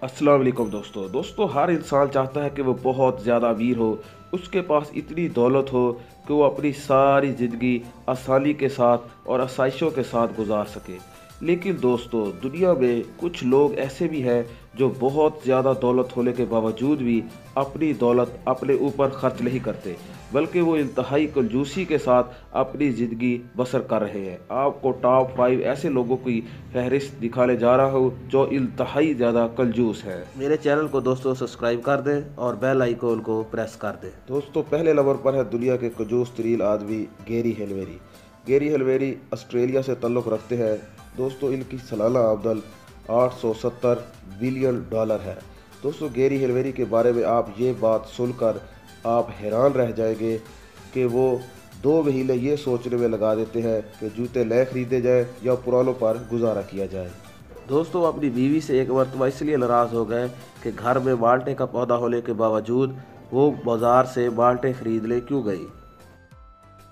अस्सलाम वालेकुम दोस्तों हर इंसान चाहता है कि वो बहुत ज़्यादा अमीर हो, उसके पास इतनी दौलत हो कि वो अपनी सारी ज़िंदगी आसानी के साथ और आसाइशों के साथ गुजार सके। लेकिन दोस्तों दुनिया में कुछ लोग ऐसे भी हैं जो बहुत ज़्यादा दौलत होने के बावजूद भी अपनी दौलत अपने ऊपर खर्च नहीं करते, बल्कि वो इंतहाई कंजूसी के साथ अपनी ज़िंदगी बसर कर रहे हैं। आपको टॉप 5 ऐसे लोगों की फहरिस्त दिखाने जा रहा हूँ जो इंतहाई ज़्यादा कंजूस है। मेरे चैनल को दोस्तों सब्सक्राइब कर दें और बेल आइकॉन को प्रेस कर दें। दोस्तों पहले नंबर पर है दुनिया के कंजूस तरीन आदमी गैरी हेलवेरी। गैरी हेलवेरी ऑस्ट्रेलिया से ताल्लुक़ रखते हैं। दोस्तों इनकी सालाना आमदन 870 बिलियन डॉलर है। दोस्तों गैरी हेलवेरी के बारे में आप ये बात सुनकर आप हैरान रह जाएंगे कि वो 2 महीने ये सोचने में लगा देते हैं कि जूते नए खरीदे जाए या पुरानों पर गुजारा किया जाए। दोस्तों अपनी बीवी से एक मरतबा इसलिए नाराज़ हो गए कि घर में माल्टे का पौधा होने के बावजूद वो बाज़ार से माल्टे खरीद ले क्यों गई।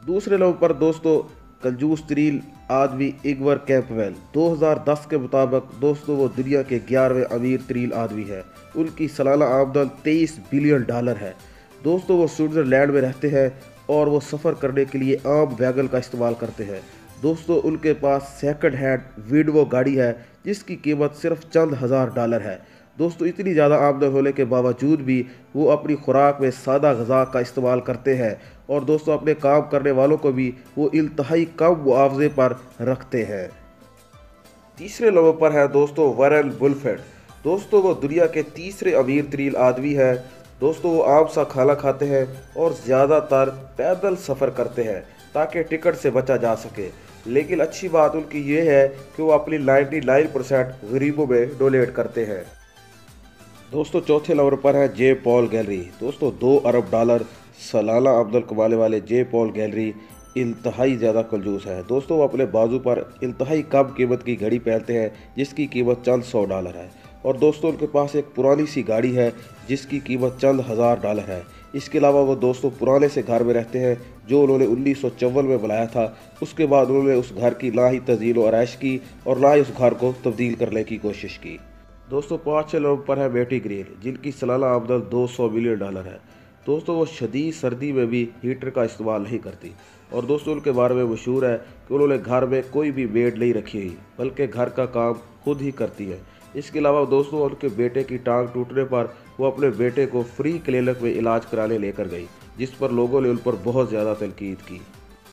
दूसरे नंबर पर दोस्तों कंजूस तरीन आदमी इग्वर कैंपवेल। 2010 के मुताबिक दोस्तों वो दुनिया के 11वें अमीर तरीन आदमी है। उनकी सालाना आमदन 23 बिलियन डॉलर है। दोस्तों वो स्विट्ज़रलैंड में रहते हैं और वो सफ़र करने के लिए आम वैगन का इस्तेमाल करते हैं। दोस्तों उनके पास सेकंड हैंड विडवो गाड़ी है जिसकी कीमत सिर्फ चंद हज़ार डॉलर है। दोस्तों इतनी ज़्यादा आमदन होने के बावजूद भी वो अपनी खुराक में सादा ग़िज़ा का इस्तेमाल करते हैं और दोस्तों अपने काम करने वालों को भी वो इंतहाई कम मुआवजे पर रखते हैं। तीसरे नंबर पर है दोस्तों वॉरेन बुफेट। दोस्तों वो दुनिया के तीसरे अमीर तरीन आदमी है। दोस्तों वो आम सा खाना खाते हैं और ज़्यादातर पैदल सफ़र करते हैं ताकि टिकट से बचा जा सके। लेकिन अच्छी बात उनकी ये है कि वो अपनी 99% गरीबों में डोनेट करते हैं। दोस्तों चौथे नंबर पर है जे पॉल गैलरी। दोस्तों 2 अरब डॉलर सालाना आमदन कमाने वाले जे पॉल गैलरी इंतहाई ज़्यादा कंजूस है। दोस्तों वो अपने बाजू पर इंतहाई कम कीमत की घड़ी पहनते हैं जिसकी कीमत चंद 100 डॉलर है। और दोस्तों उनके पास एक पुरानी सी गाड़ी है जिसकी कीमत चंद हज़ार डॉलर है। इसके अलावा वो दोस्तों पुराने से घर में रहते हैं जो उन्होंने 1954 में बनाया था। उसके बाद उन्होंने उस घर की ना ही तज़ील व आराइश की और ना ही उस घर को तब्दील करने की कोशिश की। दोस्तों 5 नंबर पर है बेटी ग्रिल जिनकी सालाना आमदन 200 मिलियन डॉलर है। दोस्तों वो शदीद सर्दी में भी हीटर का इस्तेमाल नहीं करती और दोस्तों उनके बारे में मशहूर है कि उन्होंने घर में कोई भी मेड नहीं रखी हुई बल्कि घर का काम खुद ही करती है। इसके अलावा दोस्तों उनके बेटे की टांग टूटने पर वो अपने बेटे को फ्री क्लिनिक में इलाज कराने लेकर गई जिस पर लोगों ने उन पर बहुत ज़्यादा तनकीद की।